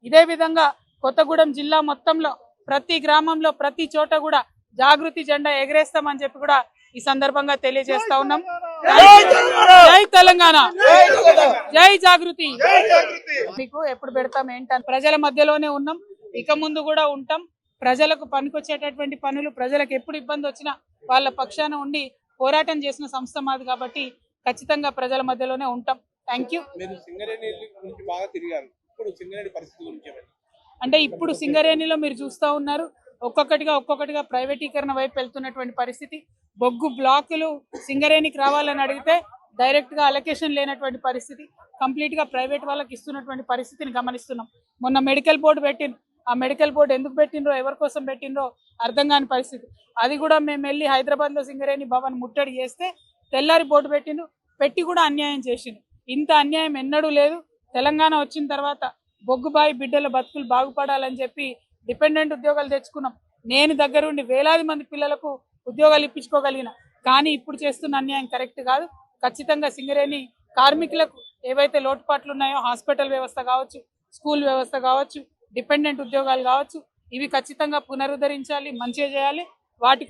ఇదే విధంగా కొత్తగూడెం జిల్లా మొత్తంలో ప్రతి గ్రామంలో ప్రతి చోట కూడా జాగృతి జెండా ఎగరేస్తామని చెప్పి కూడా ఈ సందర్భంగా తెలియజేస్తా ఉన్నాం. జై తెలంగాణ, జై జాగృతి. మీకు ఎప్పుడు పెడతాం ఏంటని ప్రజల మధ్యలోనే ఉన్నాం, ఇక ముందు కూడా ఉంటాం. ప్రజలకు పనికొచ్చేటటువంటి పనులు, ప్రజలకు ఎప్పుడు ఇబ్బంది వచ్చినా వాళ్ళ పక్షాన ఉండి పోరాటం చేసిన సంస్థ మాది కాబట్టి ఖచ్చితంగా ప్రజల మధ్యలోనే ఉంటాం. Thank you. అంటే ఇప్పుడు సింగరేణిలో మీరు చూస్తూ ఉన్నారు, ఒక్కొక్కటిగా ప్రైవేటీకరణ వైపు వెళ్తున్నటువంటి పరిస్థితి. బొగ్గు బ్లాకులు సింగరేణికి రావాలని అడిగితే డైరెక్ట్ గా అలొకేషన్ లేనటువంటి పరిస్థితి, కంప్లీట్ గా ప్రైవేట్ వాళ్ళకి ఇస్తున్నటువంటి పరిస్థితిని గమనిస్తున్నాం. మొన్న మెడికల్ బోర్డు పెట్టిండ్రు, ఆ మెడికల్ బోర్డు ఎందుకు పెట్టిండ్రో, ఎవరి కోసం పెట్టిండ్రో అర్థం కాని పరిస్థితి. అది కూడా మేము వెళ్ళి హైదరాబాద్ లో సింగరేణి భవన్ ముట్టడి చేస్తే తెల్లారి బోర్డు పెట్టిండ్రు, పెట్టి కూడా అన్యాయం చేసిండ్రు. ఇంత అన్యాయం ఎన్నడూ లేదు. తెలంగాణ వచ్చిన తర్వాత బొగ్గుబాయి బిడ్డల బతుకులు బాగుపడాలని చెప్పి డిపెండెంట్ ఉద్యోగాలు తెచ్చుకున్నాం. నేను దగ్గరుండి వేలాది మంది పిల్లలకు ఉద్యోగాలు ఇప్పించుకోగలిగిన. కానీ ఇప్పుడు చేస్తున్న అన్యాయం కరెక్ట్ కాదు. ఖచ్చితంగా సింగరేణి కార్మికులకు ఏవైతే లోటుపాట్లు ఉన్నాయో, హాస్పిటల్ వ్యవస్థ కావచ్చు, స్కూల్ వ్యవస్థ కావచ్చు, డిపెండెంట్ ఉద్యోగాలు కావచ్చు, ఇవి ఖచ్చితంగా పునరుద్ధరించాలి, మంచిగా చేయాలి. వాటి